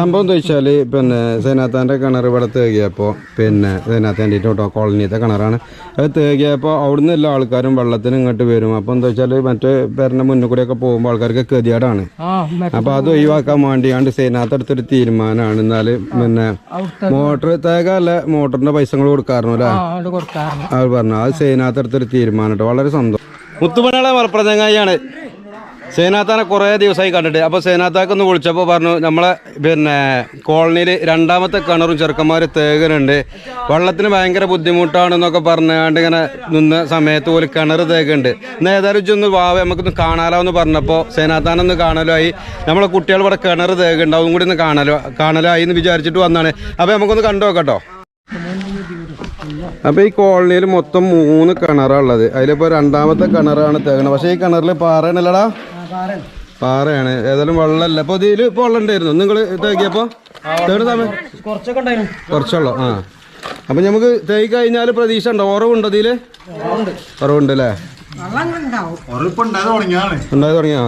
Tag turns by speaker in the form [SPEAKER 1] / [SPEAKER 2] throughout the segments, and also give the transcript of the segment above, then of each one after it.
[SPEAKER 1] സംഭവം എന്താ വെച്ചാല് പിന്നെ സേനാത്താന്റെ കിണർ ഇവിടെ തേകിയപ്പോ പിന്നെ സേനാത്താൻ്റെ കേട്ടോ കോളനിത്തെ കിണറാണ്. അത് തേകിയപ്പോ അവിടുന്ന് എല്ലാ ആൾക്കാരും വെള്ളത്തിന് ഇങ്ങോട്ട് വരും. അപ്പൊ എന്താ വെച്ചാല് മറ്റേ പേരന്റെ മുന്നിൽ കൂടെ ഒക്കെ പോകുമ്പോൾ ആൾക്കാർക്ക് ഗതികേടാണ്. അപ്പൊ അത് ഒഴിവാക്കാൻ വേണ്ടിയാണ്ട് സേനാത്ത എടുത്തൊരു തീരുമാനമാണ്. എന്നാല് പിന്നെ മോട്ടർ തേകല്ല മോട്ടറിന്റെ പൈസകൾ കൊടുക്കാറുണ്ട് അല്ലേ? അത് പറഞ്ഞു അത് സേനാത്ത എടുത്തൊരു തീരുമാനം കേട്ടോ. വളരെ സന്തോഷം. മുത്തുമണികളെ മലപ്രദേശങ്ങായിയാണ്. സേനാത്താനെ കുറേ ദിവസമായി കണ്ടിട്ട്. അപ്പോൾ സേനാത്താക്ക് ഒന്ന് വിളിച്ചപ്പോൾ പറഞ്ഞു നമ്മളെ പിന്നെ കോളനിയിൽ രണ്ടാമത്തെ കിണറും ചെറുക്കന്മാർ തേകനുണ്ട്, വെള്ളത്തിന് ഭയങ്കര ബുദ്ധിമുട്ടാണെന്നൊക്കെ പറഞ്ഞുകൊണ്ട് ഇങ്ങനെ നിന്ന സമയത്ത് പോലെ കിണർ തേക്കുന്നുണ്ട്. എന്നാൽ ഏതായാലും ഇതൊന്ന് വാവ നമുക്കൊന്ന് കാണാലോ എന്ന് പറഞ്ഞപ്പോൾ സേനാത്താനൊന്ന് കാണലായി. നമ്മളെ കുട്ടികൾ ഇവിടെ കിണർ തേക്കുന്നുണ്ട്, അതും കൂടി ഒന്ന് കാണലായി എന്ന് വിചാരിച്ചിട്ട് വന്നാണ്. അപ്പോൾ നമുക്കൊന്ന് കണ്ടു നോക്കട്ടോ. അപ്പോൾ ഈ കോളനിയിൽ മൊത്തം 3 കിണറാണുള്ളത്. അതിലിപ്പോൾ രണ്ടാമത്തെ കിണറാണ് തേകണത്. പക്ഷേ ഈ കിണറിൽ പാറയാണല്ലടാ, പാറയാണ്. ഏതായാലും വെള്ളമല്ല. അപ്പോൾ ഇതിൽ ഇപ്പോൾ വെള്ളം ഉണ്ടായിരുന്നു നിങ്ങൾ തേക്കിയപ്പോൾ? കുറച്ചുള്ളൂ. ആ അപ്പം നമുക്ക് തേക്കി കഴിഞ്ഞാൽ പ്രതീക്ഷ ഉണ്ടോ? ഉറവുണ്ടോ ഇതിൽ? ഉറവുണ്ട് അല്ലേ? ഉണ്ടായി തുടങ്ങിയ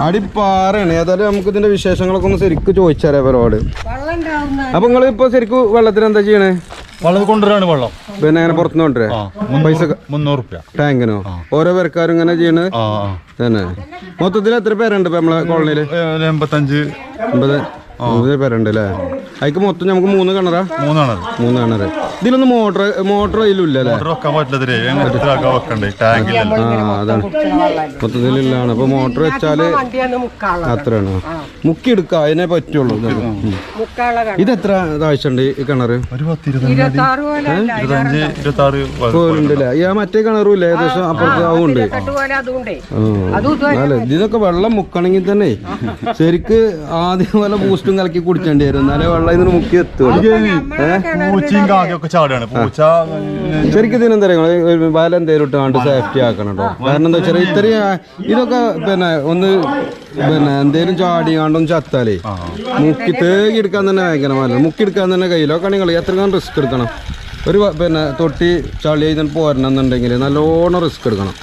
[SPEAKER 1] അടിപ്പാറയാണ്. ഏതായാലും നമുക്ക് ഇതിന്റെ വിശേഷങ്ങളൊക്കെ ഒന്ന് ശരിക്കും ചോദിച്ചാലേ അവരോട്. അപ്പൊ നിങ്ങൾ ഇപ്പൊ ശരിക്കും വെള്ളത്തിന് എന്താ ചെയ്യണേ?
[SPEAKER 2] വെള്ളം കൊണ്ടുവരാണ്. വെള്ളം
[SPEAKER 1] പിന്നെ അങ്ങനെ പുറത്തുനിന്ന് കൊണ്ടുവരാ? പൈസ 300 ടാങ്കിനോ? ഓരോ പേർക്കാരും ഇങ്ങനെ ചെയ്യണത് തന്നെ? മൊത്തത്തിൽ എത്ര പേരുണ്ട് ഇപ്പൊ നമ്മളെ കോളനിയില്? 50 പേരുണ്ട് അല്ലേ? അതിക്ക് മൊത്തം നമുക്ക് 3 കിണറാ? 3 കിണറ്. ഇതിലൊന്നും മോട്ടർ ഇതിലില്ല അല്ലേ? അതാണ് മൊത്തത്തിലാണ്. അപ്പൊ മോട്ടർ വെച്ചാല് അത്രയാണ്, മുക്കി എടുക്കാം, അതിനെ പറ്റുള്ളൂ. ഇതെത്ര താഴ്ചയുണ്ട് ഈ കിണറ്? പോലുണ്ടല്ലേ? ഈ മറ്റേ കിണറും ഇല്ല ഏകദേശം അപ്പുറത്ത് അതുകൊണ്ട്. അല്ല ഇതിനൊക്കെ വെള്ളം മുക്കണമെങ്കിൽ തന്നെ ശരിക്ക് ആദ്യം പോലെ ബൂസ്റ്റും കലക്കി കുടിക്കേണ്ടി വരും, എന്നാലേ വെള്ളം ഇതിന് മുക്കി എത്തുള്ളൂ. ശരിക്കും ഇതിനെന്താ വല എന്തേലും ഇട്ടാണ്ട് സേഫ്റ്റി ആക്കണം കേട്ടോ. കാരണം എന്താ വെച്ചാൽ ഇത്രയും ഇതൊക്കെ പിന്നെ ഒന്ന് പിന്നെ എന്തേലും ചാടിയാണ്ടൊന്നും ചത്താലേ മുക്കി തേകി എടുക്കാൻ തന്നെ ഭയങ്കര നല്ല. മുക്കി എടുക്കാൻ തന്നെ കയ്യിലൊക്കെ നിങ്ങൾ എത്രയും റിസ്ക് എടുക്കണം. ഒരു പിന്നെ തൊട്ടി ചളി ഇതിന് പോരണം എന്നുണ്ടെങ്കിൽ നല്ലോണം റിസ്ക് എടുക്കണം.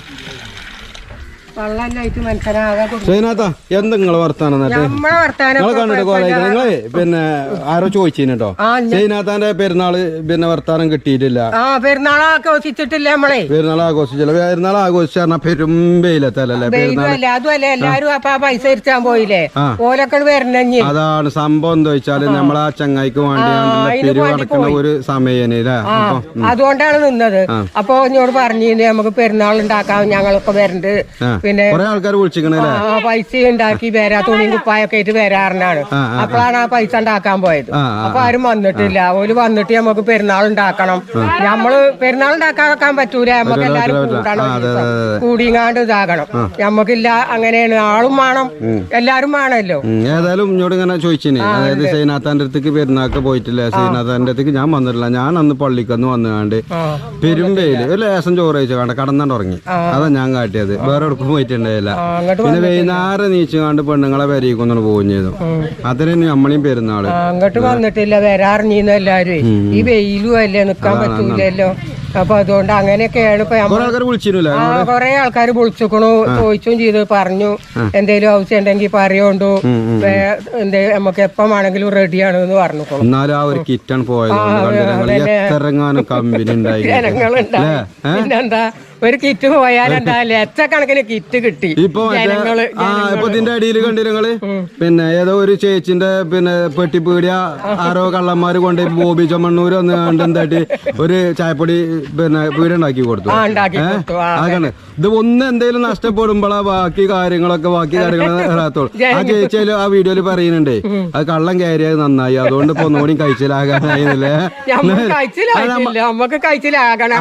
[SPEAKER 1] സൈനാത്താ എന്താ നിങ്ങളെ വർത്താനം? നിങ്ങളെ കണ്ടിട്ട് നിങ്ങളെ പിന്നെ ആരോ ചോദിച്ചിട്ടോ സൈനാത്താന്റെ പെരുന്നാള് പിന്നെ വർത്താനം കിട്ടിയിട്ടില്ല.
[SPEAKER 3] പെരുന്നാൾ ആഘോഷിച്ചിട്ടില്ല.
[SPEAKER 1] പെരുന്നാൾ ആഘോഷിച്ചില്ല. പെരുന്നാൾ ആഘോഷിച്ചാൽ പെരുമ്പയിലെത്തല്ലേ പെരുന്നാൾ?
[SPEAKER 3] അതുമല്ല എല്ലാരും അപ്പൊ പൈസ ഇരിച്ചാൻ പോയില്ലേ, ഓലൊക്കെ വരണ.
[SPEAKER 1] അതാണ് സംഭവം. എന്താ വെച്ചാല് നമ്മളാ ചങ്ങായിക്ക് വേണ്ടി പിരിവ് നടക്കുന്ന ഒരു സമയന്.
[SPEAKER 3] അതുകൊണ്ടാണ് നിന്നത്. അപ്പൊ എന്നോട് പറഞ്ഞു നമുക്ക് പെരുന്നാൾ ഉണ്ടാക്കാം, ഞങ്ങളൊക്കെ വരണ്ട്. പിന്നെ
[SPEAKER 1] കുറെ ആൾക്കാർ വിളിച്ചിരിക്കണേ
[SPEAKER 3] പൈസ ഉണ്ടാക്കി വരാ, തുണിയും കുപ്പായൊക്കെ ആയിട്ട് വരാറുണ്ടാണ്. അപ്പോഴാണ് ആ പൈസ ഉണ്ടാക്കാൻ പോയത്. അപ്പൊ ആരും വന്നിട്ടില്ല. ഓല് വന്നിട്ട് നമുക്ക് പെരുന്നാൾ ഉണ്ടാക്കണം. നമ്മള് പെരുന്നാൾ ഉണ്ടാക്കാൻ പറ്റൂല, നമുക്ക് എല്ലാരും കൂടിങ്ങാണ്ട് ഇതാകണം. നമ്മക്കില്ല, അങ്ങനെയാണ്. ആളും വേണം, എല്ലാരും വേണമല്ലോ.
[SPEAKER 1] ഏതായാലും ഇങ്ങോട്ട് ഇങ്ങനെ ചോദിച്ചിന്, അതായത് സൈനാത്താന്റെ അടുത്തേക്ക് പെരുന്നാൾക്ക് പോയിട്ടില്ല, സൈനാത്താന്റെ അടുത്തേക്ക് ഞാൻ വന്നിട്ടില്ല. ഞാൻ അന്ന് പള്ളിക്കന്ന് വന്നുകാണ്ട് പെരുമ്പയില് ഒരു ലേശം ചോറ് കഴിച്ചു കണ്ട കടന്നാണ്ട് ഉറങ്ങി. അതാ ഞാൻ കാട്ടിയത്, വേറെ എവിടേക്കും പോയിട്ടുണ്ടായില്ല. പിന്നെ വൈകുന്നേരം നീച്ചുകാണ്ട് പെണ്ണുങ്ങളെ വരിക്കൊന്നു പോവുകയും ചെയ്തു. അതിന് നമ്മളെയും പെരുന്നാള്
[SPEAKER 3] അങ്ങോട്ട് വന്നിട്ടില്ല, വരാറിഞ്ഞിന്ന് എല്ലാരും. ഈ വെയിലും അല്ലേ, നിക്കാൻ പറ്റൂലല്ലോ. അപ്പൊ അതുകൊണ്ട് അങ്ങനെയൊക്കെയാണ്. ഇപ്പൊ കൊറേ ആൾക്കാർ വിളിച്ചിക്കണു, ചോദിച്ചും ചെയ്തു, പറഞ്ഞു എന്തേലും ആവശ്യം ഉണ്ടെങ്കിൽ പറയുണ്ടോ, നമുക്ക് എപ്പം ആണെങ്കിലും റെഡിയാണ് എന്ന് പറഞ്ഞു. പിന്നെന്താ, ഒരു കിറ്റ് പോയാലെന്താ ലക്ഷക്കണക്കിന് കിറ്റ് കിട്ടി.
[SPEAKER 1] ഇപ്പൊ ഇതിന്റെ അടിയിൽ കണ്ടില്ല പിന്നെ ഏതോ ഒരു ചേച്ചിന്റെ പിന്നെ പെട്ടിപ്പീടിയ ആരോ കള്ളന്മാര് കൊണ്ട് ബോബി ചമ്മണ്ണൂര് വന്ന് കണ്ട് എന്തായിട്ട് ഒരു ചായപ്പൊടി പിന്നെ പീടിയ ഉണ്ടാക്കി കൊടുത്തു. അതാണ് ഇത്. ഒന്ന് എന്തെങ്കിലും നഷ്ടപ്പെടുമ്പോഴാ ബാക്കി കാര്യങ്ങൾ അറിയാത്തോളൂ. ആ ചേച്ചിയില് ആ വീഡിയോയില് പറയുന്നുണ്ടേ അത് കള്ളം കയറിയത് നന്നായി, അതുകൊണ്ട് ഇപ്പൊ ഒന്നുകൂടി കഴിച്ചിലാകാനായില്ലേ?
[SPEAKER 3] നമുക്ക് കഴിച്ചിലാകണം.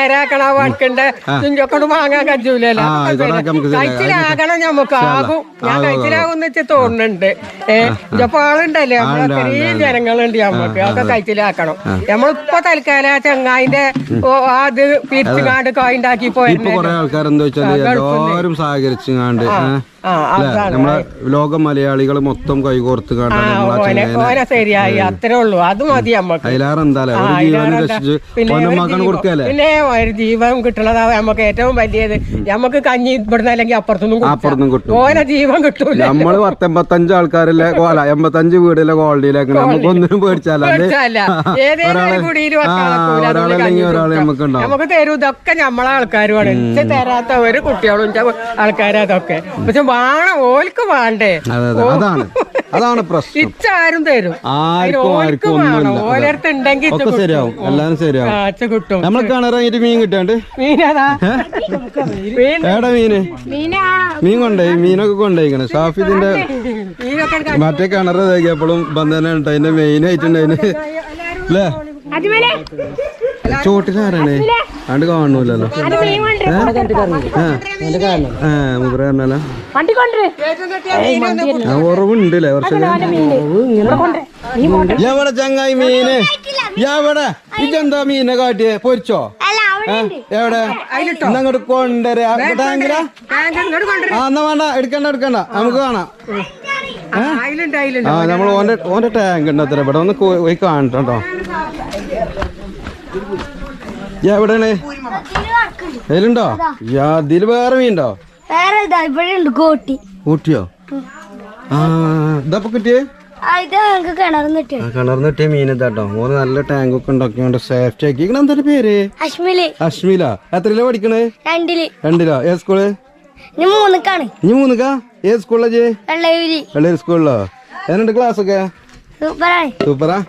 [SPEAKER 3] നേരാക്കണ വണക്കണ്ട് തുഞ്ചൊക്കെ വാങ്ങാൻ കഴിയൂലല്ലോ. കഴിച്ചിലാകണം, നമുക്ക് ആകും. ഞാൻ കഴിച്ചിലാകുന്ന വെച്ച് തോന്നുന്നുണ്ട്. ഇപ്പൊ ആളുണ്ടല്ലേ, ഇത്രയും ജനങ്ങളുണ്ട്, നമ്മക്ക് അതൊക്കെ കഴിച്ചിലാക്കണം. നമ്മളിപ്പോ തൽക്കാലം ചെങ്ങായിന്റെ അത് പിരിച്ചുകാണ്ട് കായുണ്ടാക്കി പോയിരുന്നു.
[SPEAKER 1] കുറെ ആൾക്കാരെന്താ വെച്ചാൽ എല്ലാവരും സഹകരിച്ചുകാണ്ട് നമ്മളെ ലോക മലയാളികൾ മൊത്തം കൈകോർത്ത്
[SPEAKER 3] ഓനെ ശരിയായി അത്രേ ഉള്ളൂ. അത് മതി നമ്മക്ക്. പിന്നെ ഒരു ജീവൻ കിട്ടണതാ നമുക്ക് ഏറ്റവും വലിയത്. നമുക്ക് കഞ്ഞി ഇവിടുന്ന് അല്ലെങ്കിൽ അപ്പുറത്തൊന്നും കിട്ടും. ഓരോ ജീവൻ കിട്ടൂല.
[SPEAKER 1] നമ്മള് 85 ആൾക്കാരിലെ 85 വീടിലെ കോളനിയിലേക്ക് നമുക്കൊന്നിനും പേടിച്ചാലേ
[SPEAKER 3] നമുക്ക് തരൂ. ഇതൊക്കെ നമ്മളെ ആൾക്കാരുമാണ്. തരാത്ത ഒരു കുട്ടികളും ആൾക്കാരും അതൊക്കെ. പക്ഷെ വേണം, ഓൽക്ക് വേണ്ടേ?
[SPEAKER 1] അതാണ് പ്രശ്നം.
[SPEAKER 3] ഇച്ചാരും തരും. ഓരോരുത്തർ ഉണ്ടെങ്കിൽ
[SPEAKER 1] ശരിയാവും, എല്ലാരും ശരിയാവും.
[SPEAKER 3] കിട്ടും.
[SPEAKER 1] നമ്മൾ കിണറായിട്ട് മീൻ കിട്ടാണ്ട്
[SPEAKER 3] മീനേടാ
[SPEAKER 1] മീൻ കൊണ്ടുപോയി, മീനൊക്കെ കൊണ്ടുപോയിക്കണേ. ഷാഫിദിന്റെ മറ്റേ കിണർ തേക്കിയപ്പോഴും ബന്ധന അതിന്റെ മെയിൻ ആയിട്ടുണ്ടായിന് അല്ലേ? ചോട്ടിലാരാണ് അണ്ട് കാണൂലല്ലോ. മുപ്പറല്ലോ ഉറവുണ്ടല്ലേ കുറച്ച്. എവിടെ ചങ്ങായി മീന്? എവിടെ ഇതെന്താ മീനെ കാട്ടിയേ? പൊരിച്ചോ? എവിടെ? അങ്ങോട്ട് കൊണ്ടുവരാ ടാങ്കിലാ? എന്നാ വേണ്ട, എടുക്കണ്ട നമുക്ക് കാണാം. നമ്മൾ ഓന്റെ ടാങ്ക് ഉണ്ട് അത്ര. ഇവിടെ ഒന്ന് പോയി കാണട്ടോ. എവിടെയാണ്? അതിലുണ്ടോ? അതില് വേറെ മീനുണ്ടോ? ഊട്ടിയോ? ഇതപ്പൊ കിട്ടിയേ? കിണർന്ന് കിട്ടിയ മീൻ ഇതാട്ടോ. ഓന് നല്ല ടാങ്ക് ഒക്കെ ഉണ്ടാക്കിയോണ്ട് സേഫ്റ്റി ആക്കി. എന്താ പേര്? അശ്മില. എത്രയിലാ പഠിക്കണേ? 2-ലാ. ഏത് സ്കൂള്? ഇനി 3-ക്കാ? ഏത് സ്കൂളിലാ? വെള്ളയൂർ സ്കൂളിലോ? എന്നുണ്ട് ക്ലാസ് ഒക്കെ? സൂപ്പറാ.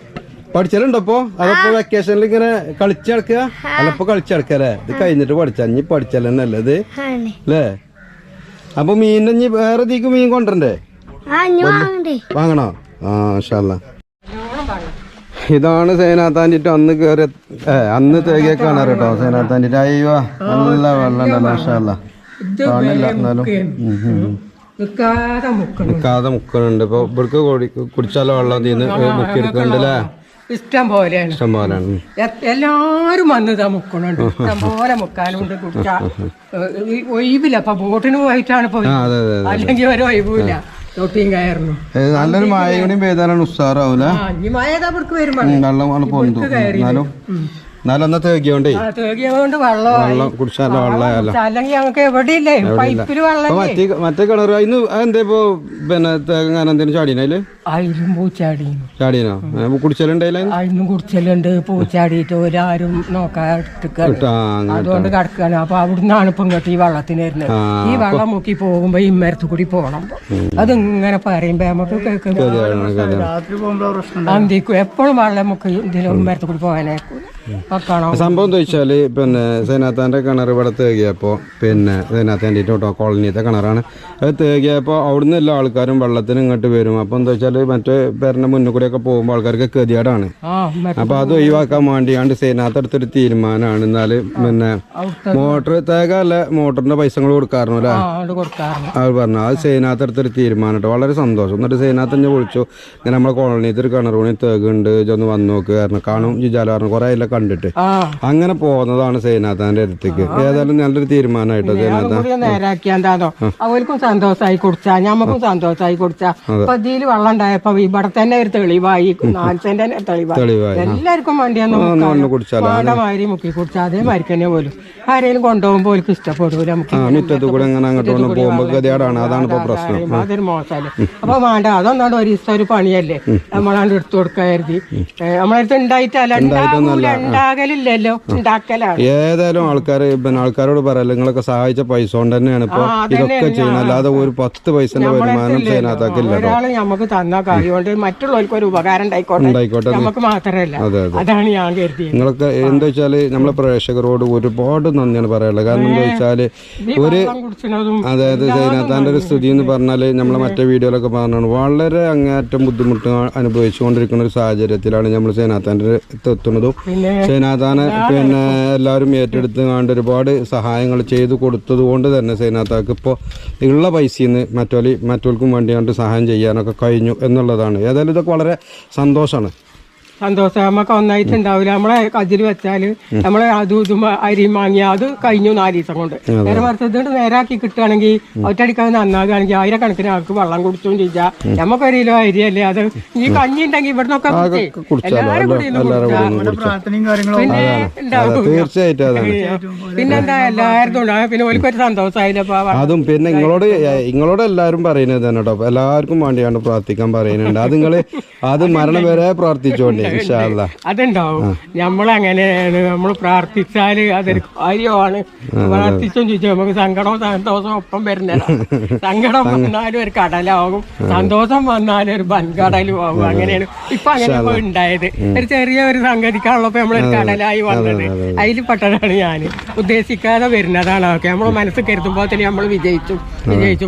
[SPEAKER 1] പഠിച്ചാലുണ്ടോ ഇപ്പൊ? അതപ്പോ വെക്കേഷനിൽ ഇങ്ങനെ കളിച്ചു നടക്കുക? അല്ലപ്പോ കളിച്ചു നടക്കല്ലേ? ഇത് കഴിഞ്ഞിട്ട് പഠിച്ചാ ഇനി പഠിച്ചാലല്ലേ ഇത് അല്ലേ? അപ്പൊ മീൻ ഇനി വേറെ തീക്ക് മീൻ കൊണ്ടുവരണ്ടേ? വാങ്ങണോ? ഇൻഷാല്ലാ. ഇതാണ് സേനാത്താൻ്റെ അന്ന് കയറി അന്ന് തേകിയ കാണാറ് കേട്ടോ. സേനാത്താൻ്റെ അയ്യോ നല്ല വെള്ളം ഉണ്ടല്ലോ. ഇൻഷാല്ലാ കാണില്ല എന്നാലും നിക്കാതെ മുക്കണുണ്ട്. ഇപ്പൊ ഇവർക്ക് കുടിച്ചാലോ വെള്ളം തീന്ന് മുക്കിയെടുക്കണ്ടല്ലേ?
[SPEAKER 3] ഇഷ്ടം പോലെയാണ്. എല്ലാരും വന്നതാ മുക്കണുണ്ട്. ഇഷ്ടം പോലെ മുക്കാനുണ്ട്. കുടിച്ചാ ഒഴിവില്ല. അപ്പൊ ബോട്ടിന് പോയിട്ടാണ് പോയി, അല്ലെങ്കിൽ ഒരു ഒഴിവില്ല. തൊട്ടിയും കയറുന്നു.
[SPEAKER 1] നല്ലൊരു മഴ കൂടി പെയ്താലാണ് ഉഷാറാവൂല. വെള്ളം പോകുന്നു. എന്നാലും എന്നാ തേകിയോണ്ടേ വെള്ളം കുടിച്ചാലോ വെള്ളമായാലോ.
[SPEAKER 3] അല്ലെങ്കിൽ ഞങ്ങൾക്ക് എവിടെയില്ലേ പൈപ്പില് വെള്ളം.
[SPEAKER 1] മറ്റേ കിണർ ഇന്ന് അതെന്താ ഇപ്പൊ പിന്നെ തേങ്ങാൻ എന്തേലും ചാടീനു?
[SPEAKER 3] അതിലും പൂച്ചാടീനു.
[SPEAKER 1] ചാടീനോ? കുടിച്ചലുണ്ടായില്ല?
[SPEAKER 3] അതിനും കുടിച്ചലുണ്ട്. പൂച്ചാടിയിട്ട് ഒരാരും നോക്കാണ്ട് അതുകൊണ്ട് കിടക്കാണ്. അപ്പൊ അവിടുന്നാണ് ഇപ്പൊ ഇങ്ങോട്ട് ഈ വെള്ളത്തിന് വരുന്നത്. ഈ വെള്ളം മുക്കി പോകുമ്പോ ഈ മരത്തു കൂടി പോകണം. അതിങ്ങനെ പറയുമ്പോ നമുക്ക് അന്തിക്കും എപ്പോഴും വെള്ളം മുക്കി ഇതിലും മരത്തു കൂടി പോകാനായിരിക്കും.
[SPEAKER 1] സംഭവം എന്താ വെച്ചാല് പിന്നെ സേനാത്താന്റെ കിണർ ഇവിടെ തേകിയപ്പോ പിന്നെ സേനാത്താൻ്റെ കോളനിയത്തെ കിണറാണ്. അത് തേകിയപ്പോ അവിടുന്ന് എല്ലാ ആൾക്കാരും വെള്ളത്തിന് ഇങ്ങോട്ട് വരും. അപ്പൊ എന്താ വെച്ചാല് മറ്റേ പേരിന്റെ മുന്നിൽ കൂടെ ഒക്കെ പോകുമ്പോ ആൾക്കാർക്ക് ഗതികേടാണ്. അപ്പൊ അത് ഒഴിവാക്കാൻ വേണ്ടിയാണ്ട് സേനാത്ത് എടുത്തൊരു തീരുമാനമാണ്. എന്നാല് പിന്നെ മോട്ടർ തേകല്ല മോട്ടറിന്റെ പൈസകൾ കൊടുക്കാറുണ്ട് അല്ലേ? അവർ പറഞ്ഞു അത് സേനാത്ത് എടുത്തൊരു തീരുമാനം കേട്ടോ. വളരെ സന്തോഷം. എന്നിട്ട് സേനാത്ത് തന്നെ വിളിച്ചു, ഇങ്ങനെ നമ്മളെ കോളനിയത്തെ ഒരു കിണർ പണി തേകുണ്ട്, ഇതൊന്ന് വന്ന് നോക്ക് കാരണം കാണും ജിജാല പറഞ്ഞു. കുറെ എല്ലാം കണ്ടിട്ട് അങ്ങനെ പോകുന്നതാണ് സേനാത്താന്റെ അടുത്തേക്ക്. ഏതായാലും നല്ലൊരു തീരുമാനമായിട്ടോ സേനാത്ത.
[SPEAKER 3] നേരാക്കിയാന്തോ അവർക്കും സന്തോഷമായി കുടിച്ചാ ഞമ്മക്കും സന്തോഷമായി കുടിച്ചാ. ഇപ്പൊ ഇതിൽ വെള്ളം ഉണ്ടായപ്പോ ഇവിടെ തന്നെ ഒരു തെളിവായി. നാൽസെന്റെ തെളിവായി. എല്ലാവർക്കും വേണ്ടിയാന്ന് കുടിച്ചാൽ മുക്കി കുടിച്ചാ അതേമാതിരി തന്നെ പോലും ആരെങ്കിലും കൊണ്ടുപോകുമ്പോ അവർക്ക് ഇഷ്ടപ്പെടൂല.
[SPEAKER 1] മുറ്റത്ത് കൂടെ അങ്ങനെ അങ്ങോട്ട് പോകുമ്പോ ഗതികേടാണ്. അതാണ് ഇപ്പൊ പ്രശ്നം.
[SPEAKER 3] അതൊരു മോശമല്ലേ? അപ്പൊ വേണ്ട, അതൊന്നാണ്ട് ഒരു ദിവസം ഒരു പണിയല്ലേ നമ്മളാണ്ട് എടുത്തു കൊടുക്കാതി. നമ്മളടുത്ത് ഉണ്ടായിട്ടല്ല ഉണ്ടാകലില്ലല്ലോ, ഉണ്ടാക്കലാണ്.
[SPEAKER 1] ഏതായാലും ആൾക്കാരോട് പറയല്ലോ നിങ്ങളൊക്കെ സഹായിച്ച പൈസ കൊണ്ട് തന്നെയാണ് ഇപ്പൊ ഇതൊക്കെ ചെയ്യണം. അല്ലാതെ ഒരു 10 പൈസന്റെ വരുമാനം സേനാത്താക്കില്ല.
[SPEAKER 3] ഒരാള് നമുക്ക് തന്ന കാര്യം കൊണ്ട് മറ്റുള്ളവർക്ക് ഒരു ഉപകാരം ഉണ്ടായിക്കോട്ടെ, നമുക്ക് മാത്രമല്ല. അതാണ് ഞാൻ കരുതിയത്.
[SPEAKER 1] നിങ്ങളൊക്കെ എന്താ വെച്ചാല് നമ്മളെ പ്രേക്ഷകരോട് ഒരുപാട് നന്ദിയാണ് പറയാനുള്ളത്. കാരണം എന്താ വെച്ചാല് ഒരു അതായത് സേനാത്താന്റെ ഒരു സ്ഥിതി എന്ന് പറഞ്ഞാല് നമ്മളെ മറ്റേ വീഡിയോയിലൊക്കെ പറഞ്ഞാണ് വളരെ അങ്ങേറ്റം ബുദ്ധിമുട്ട് അനുഭവിച്ചുകൊണ്ടിരിക്കുന്ന ഒരു സാഹചര്യത്തിലാണ് നമ്മൾ സേനാത്താന്റെ എത്തുന്നതും. സേനാത്താനെ പിന്നെ എല്ലാവരും ഏറ്റെടുത്ത് കണ്ട് ഒരുപാട് സഹായങ്ങൾ ചെയ്തു കൊടുത്തത് കൊണ്ട് തന്നെ സേനാത്താക്ക് ഇപ്പോൾ ഉള്ള പൈസയിൽ നിന്ന് മറ്റോൽക്കും വേണ്ടിയാണ്ട് സഹായം ചെയ്യാനൊക്കെ കഴിഞ്ഞു എന്നുള്ളതാണ്. ഏതായാലും ഇതൊക്കെ വളരെ സന്തോഷമാണ്.
[SPEAKER 3] സന്തോഷം. നമുക്ക് ഒന്നായിട്ട് ഉണ്ടാവില്ല. നമ്മളെ കജിൽ വെച്ചാല് നമ്മളെ അതും ഇതും അരിയും വാങ്ങിയ അത് കഴിഞ്ഞു 4 ദിവസം കൊണ്ട്. നേരെ മറിച്ചത് നേരാക്കി കിട്ടുകയാണെങ്കിൽ ഒറ്റടിക്കാൻ നന്നാകുകയാണെങ്കിൽ 1000 ആൾക്ക് വെള്ളം കുടിച്ചും ചെയ്യാം. നമുക്ക് 1 കിലോ അരിയല്ലേ അത്. ഈ കഞ്ഞി ഉണ്ടെങ്കിൽ ഇവിടുന്നൊക്കെ എല്ലാവരും കൂടി പിന്നെ ഉണ്ടാവും. പിന്നെന്താ എല്ലാവരും ഉണ്ടാവും. പിന്നെ ഓൽക്കൊരു സന്തോഷമായില്ലപ്പോ. അതും
[SPEAKER 1] പിന്നെ നിങ്ങളോട് എല്ലാവരും പറയുന്നത് തന്നെ കേട്ടോ. എല്ലാവർക്കും വേണ്ടിയാണ് പ്രാർത്ഥിക്കാൻ പറയുന്നുണ്ട്. അത് നിങ്ങള് അത് മരണം വരെ പ്രാർത്ഥിച്ചോണ്ടേ ഇൻഷാ അല്ലാ.
[SPEAKER 3] അതുണ്ടാവും. നമ്മളങ്ങനെയാണ്. നമ്മൾ പ്രാർത്ഥിച്ചാല് അതൊരു കാര്യമാണ്. പ്രാർത്ഥിച്ചും ചോദിച്ചു നമുക്ക് സങ്കടവും സന്തോഷവും ഒപ്പം വരുന്നില്ല. സങ്കടം വന്നാലും ഒരു കടലാകും, സന്തോഷം വന്നാലും ഒരു വൻകടലും ആകും. അങ്ങനെയാണ് ഇപ്പൊ അങ്ങനെ ഉണ്ടായത്. ഒരു ചെറിയൊരു സംഗതിക്കാണല്ലോ നമ്മളൊരു കടലായി വന്നത്. അതിൽ പെട്ടതാണ് ഞാൻ. ഉദ്ദേശിക്കാതെ വരുന്നതാണ്. ഒക്കെ നമ്മളെ മനസ്സ് കരുതുമ്പോൾ തന്നെ നമ്മൾ വിജയിച്ചു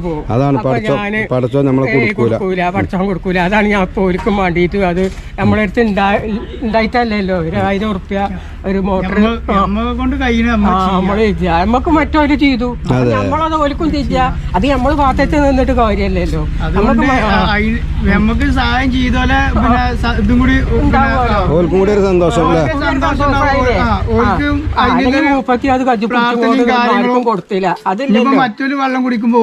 [SPEAKER 3] പോകും. അപ്പൊ ഞാന് കൊടുക്കൂല, പഠിച്ചാൻ കൊടുക്കൂല. അതാണ് ഞാൻ പോലിക്കും വേണ്ടിയിട്ട് അത് നമ്മളെ അടുത്ത് ഉണ്ടായിട്ടല്ലല്ലോ 1000 ഉറുപ്പ്യ ഒരു മോട്ടർ നമ്മള് നമ്മക്ക് മറ്റൊരു ചെയ്തു. നമ്മളത് ഓലിക്കും ചെയ്യാ. അത് നമ്മള് ഭാഗത്തേക്ക് നിന്നിട്ട് കാര്യമല്ലല്ലോ.
[SPEAKER 2] നമുക്ക് സഹായം ചെയ്തോലെ ഇതും കൂടി
[SPEAKER 1] ഒരു സന്തോഷം.
[SPEAKER 3] മൂപ്പത്തി അത് കജ്ജും കൊടുത്തില്ല. അതില്ല
[SPEAKER 2] മറ്റൊരു വെള്ളം കുടിക്കുമ്പോ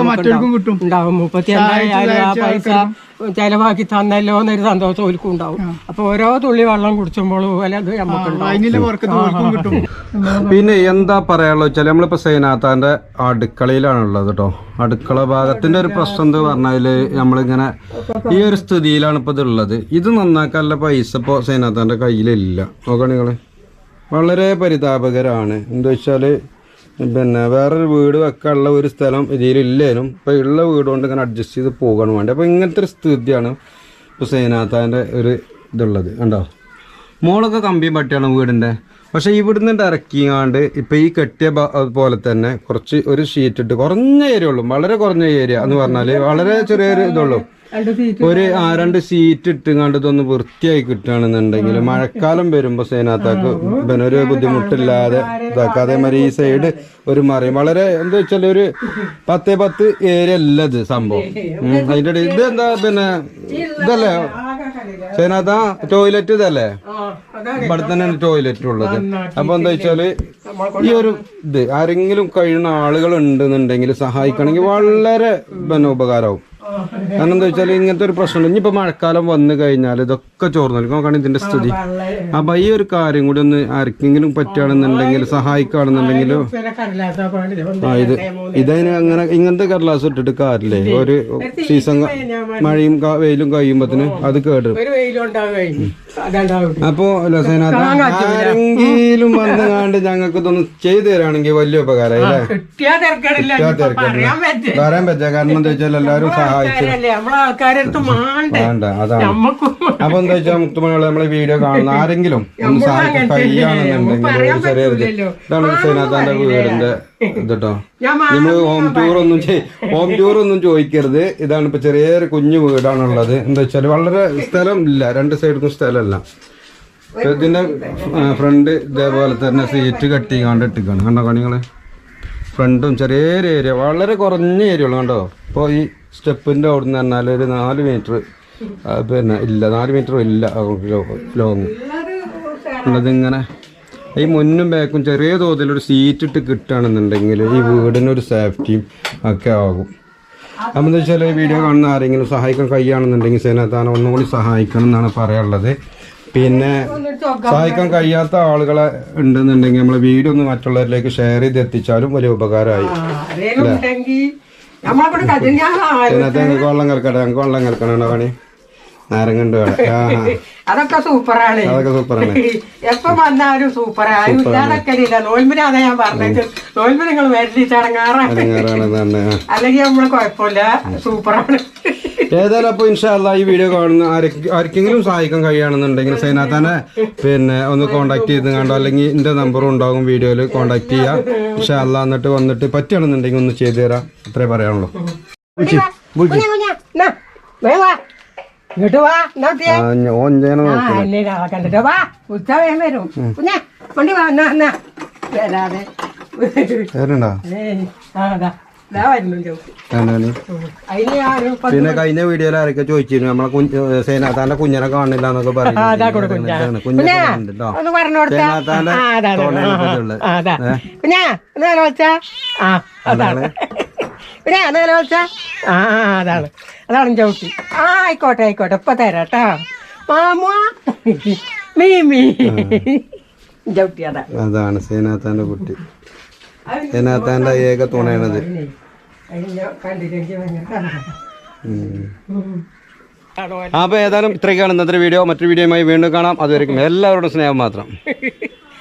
[SPEAKER 2] മറ്റൊരുക്കും കിട്ടും.
[SPEAKER 3] ഉണ്ടാവും. മൂപ്പത്തി എന്തായാലും ആ പൈസ ചെലവാക്കി തന്നല്ലോ എന്നൊരു സന്തോഷം ഓൽക്കും ഉണ്ടാവും. അപ്പൊ ഓരോ തുള്ളി വെള്ളം കുടിച്ചുമ്പോഴും അത് നമുക്ക്.
[SPEAKER 1] പിന്നെ എന്താ പറയാനുള്ളത് വെച്ചാൽ നമ്മളിപ്പോ സൈനാത്താന്റെ അടുക്കളയിലാണുള്ളത് കേട്ടോ. അടുക്കള ഭാഗത്തിന്റെ ഒരു പ്രശ്നം എന്താ പറഞ്ഞാല് നമ്മളിങ്ങനെ ഈ ഒരു സ്ഥിതിയിലാണ് ഇപ്പൊ ഇതുള്ളത്. ഇത് നന്നാക്കാനുള്ള പൈസ ഇപ്പൊ സൈനാത്താന്റെ കയ്യിലില്ല. നോക്കണ നിങ്ങള് വളരെ പരിതാപകരാണ്. എന്താ വെച്ചാല് പിന്നെ വേറൊരു വീട് വെക്കാനുള്ള ഒരു സ്ഥലം ഇതിലില്ലേനും ഇപ്പം ഉള്ള വീട് കൊണ്ട് ഇങ്ങനെ അഡ്ജസ്റ്റ് ചെയ്ത് പോകാൻ വേണ്ടി. അപ്പോൾ ഇങ്ങനത്തെ ഒരു സ്ഥിതിയാണ് ഇപ്പോൾ സൈനാത്താൻ്റെ ഒരു ഇതുള്ളത്. കണ്ടോ, മോളൊക്കെ കമ്പിയും പട്ടിയാണ് വീടിൻ്റെ. പക്ഷേ ഇവിടുന്ന് ഇറക്കിയാണ്ട് ഇപ്പം ഈ കെട്ടിയ പോലെ തന്നെ കുറച്ച് ഒരു ഷീറ്റ് ഇട്ട് കുറഞ്ഞ ഏരിയ ഉള്ളൂ. വളരെ കുറഞ്ഞ ഏരിയ എന്ന് പറഞ്ഞാൽ വളരെ ചെറിയൊരു ഇതുള്ളൂ. ഒരു 2 സീറ്റ് ഇട്ടുകൊണ്ട് ഇതൊന്ന് വൃത്തിയായി കിട്ടുകയാണെന്നുണ്ടെങ്കിൽ മഴക്കാലം വരുമ്പോൾ സൈനാത്താക്ക് പിന്നെ ഒരു ബുദ്ധിമുട്ടില്ലാതെ ഇതാക്കുക. അതേമാതിരി ഈ സൈഡ് ഒരു മറിയും വളരെ എന്താ വെച്ചാൽ ഒരു 10 ഏരിയ അല്ല ഇത് സംഭവം. അതിൻ്റെ ഇടയിൽ ഇത് എന്താ പിന്നെ ഇതല്ലേ സൈനാത്ത ടോയ്ലറ്റ് ഇതല്ലേ, ഇവിടെ തന്നെയാണ് ടോയ്ലറ്റ് ഉള്ളത്. അപ്പൊ എന്താ വെച്ചാല് ഈ ഒരു ഇത് ആരെങ്കിലും കഴിയുന്ന ആളുകൾ ഉണ്ടെന്നുണ്ടെങ്കിൽ സഹായിക്കണമെങ്കിൽ വളരെ പിന്നെ ഉപകാരമാവും. കാരണം എന്താ വെച്ചാൽ ഇങ്ങനത്തെ ഒരു പ്രശ്നമുണ്ട്. ഇനിയിപ്പോൾ മഴക്കാലം വന്നു കഴിഞ്ഞാൽ ഇതൊക്കെ ചോർന്നു നോക്കണം ഇതിന്റെ സ്ഥിതി. അപ്പൊ ഈ ഒരു കാര്യം കൂടി ഒന്ന് ആർക്കെങ്കിലും പറ്റുകയാണെന്നുണ്ടെങ്കിൽ സഹായിക്കുകയാണെന്നുണ്ടെങ്കിൽ ഇതതിന് അങ്ങനെ ഇങ്ങനത്തെ കടലാസ് ഇട്ടിട്ട് കാര്യമില്ലേ. ഒരു സീസൺ മഴയും വെയിലും കഴിയുമ്പോത്തിന് അത് കേടും. അപ്പോ ആരെങ്കിലും വന്നുകാണ്ട് ഞങ്ങൾക്ക് ഇതൊന്ന് ചെയ്തു തരാണെങ്കിൽ വലിയ ഉപകാരമായി അല്ലേ. പറയാൻ പറ്റാ. കാരണം എന്താ വെച്ചാൽ എല്ലാവരും വേണ്ട. അതാണ്. അപ്പൊ എന്താ വെച്ചാൽ മുത്തുമണികളെ നമ്മളെ വീഡിയോ കാണുന്ന ആരെങ്കിലും ഒന്ന് സഹായിക്കാൻ കഴിയുകയാണെന്നുണ്ടെങ്കിൽ ചെറിയൊരു ഇതാണ് സൈനാത്താന്റെ വീടിന്റെ ഇതട്ടോ. നമ്മൾ ഹോം ടൂർ ഒന്നും ചോദിക്കരുത്. ഇതാണ് ഇപ്പൊ ചെറിയൊരു കുഞ്ഞു വീടാണുള്ളത്. എന്താ വെച്ചാൽ വളരെ സ്ഥലം ഇല്ല, 2 സൈഡിലും സ്ഥലമല്ല. ഇതിന്റെ ഫ്രണ്ട് ഇതേപോലെ തന്നെ സീറ്റ് കെട്ടിക്കാണ്ട് ഇട്ടിക്കാണ്. കണ്ടോ കണികള് ഫ്രണ്ടും ചെറിയൊരു ഏരിയ, വളരെ കുറഞ്ഞ ഏരിയ ഉള്ളു. കണ്ടോ ഇപ്പോൾ ഈ സ്റ്റെപ്പിന്റെ അവിടെ നിന്ന് പറഞ്ഞാൽ ഒരു 4 മീറ്റർ പിന്നെ ഇല്ല, 4 മീറ്റർ ഇല്ല ലോങ് ഉള്ളതിങ്ങനെ. ഈ മുന്നും ബാക്കും ചെറിയ തോതിലൊരു സീറ്റ് ഇട്ട് കിട്ടുകയാണെന്നുണ്ടെങ്കിൽ ഈ വീടിനൊരു സേഫ്റ്റിയും ഒക്കെ ആകും. അപ്പം എന്താ വെച്ചാൽ ഈ വീഡിയോ കാണുന്ന ആരെങ്കിലും സഹായിക്കാൻ കഴിയുകയാണെന്നുണ്ടെങ്കിൽ സൈനാത്താനെ ഒന്നും കൂടി സഹായിക്കണം എന്നാണ് പറയാനുള്ളത്. പിന്നെ സഹായിക്കാൻ കഴിയാത്ത ആളുകളെ ഉണ്ടെന്നുണ്ടെങ്കിൽ നമ്മളെ വീഡിയോ ഒന്ന് മറ്റുള്ളവരിലേക്ക് ഷെയർ ചെയ്ത് എത്തിച്ചാലും വലിയ ഉപകാരമായി. സൈനാത്ത ഞങ്ങൾക്ക് വെള്ളം കലക്കട്ടെ, ഞങ്ങൾക്ക് വെള്ളം കലക്കണോ പണി നാരങ്ങണ്ട് വേണം.
[SPEAKER 3] അതൊക്കെ സൂപ്പറാണ്. എപ്പം വന്നാലും സൂപ്പറാണ്. നോൽമിന് അതാ ഞാൻ പറഞ്ഞത്. നോൽമിന് നിങ്ങൾ വരലി ചടങ്ങാറാണ്, അല്ലെങ്കിൽ നമ്മള് കുഴപ്പമില്ല, സൂപ്പറാണ്.
[SPEAKER 1] ഏതായാലും അപ്പൊ ഇൻഷാ അല്ലാ ഈ വീഡിയോ കാണുന്ന ആർക്കെങ്കിലും സഹായിക്കാൻ കഴിയുകയാണെന്നുണ്ടെങ്കിൽ സൈനാത്താനെ പിന്നെ ഒന്ന് കോണ്ടാക്ട് ചെയ്ത് കണ്ടോ, അല്ലെങ്കിൽ എന്റെ നമ്പറും ഉണ്ടാകും വീഡിയോയിൽ കോണ്ടാക്ട് ചെയ്യാം ഇൻഷാ അല്ലാ. എന്നിട്ട് വന്നിട്ട് പറ്റുകയാണെന്നുണ്ടെങ്കിൽ ഒന്ന് ചെയ്തു തരാം. അത്രേ പറയാനുള്ളൂ.
[SPEAKER 3] ഇങ്ങോട്ട് വാ, കണ്ടിട്ടോ വാ, ഉത്സവം വരും. കുഞ്ഞാ വണ്ടി വാ, വരാതെ ഇതാ വരുന്നു ചവിട്ടി.
[SPEAKER 1] ആണ്.
[SPEAKER 3] അതിന് ആരും
[SPEAKER 1] പിന്നെ കഴിഞ്ഞ വീഡിയോയിൽ ആരൊക്കെ ചോദിച്ചിരുന്നു നമ്മളെ സേനാത്താന്റെ കുഞ്ഞിനെ കാണില്ല എന്നൊക്കെ പറയുന്നത്
[SPEAKER 3] ഒന്ന് പറഞ്ഞു കൊടുത്താ കുഞ്ഞാ നേരെ വെച്ചാ ആ അതാണ് പിന്നെ നേരെ വെച്ചാ ആ അതാണ് ചവിട്ടി. ആ ആയിക്കോട്ടെ ഇപ്പൊ തരാട്ടാ മാമ മീമി ചവിട്ടി
[SPEAKER 1] അതാണ് സേനാത്താന്റെ കുട്ടി. സേനാത്താന്റെ ഏക തുണയാണത്. അപ്പൊ ഏതായാലും ഇത്രയൊക്കെയാണ് ഇന്നത്തെ വീഡിയോ. മറ്റൊരു വീഡിയോയുമായി വീണ്ടും കാണാം. അതുവരെയും എല്ലാവരോടും സ്നേഹം മാത്രം.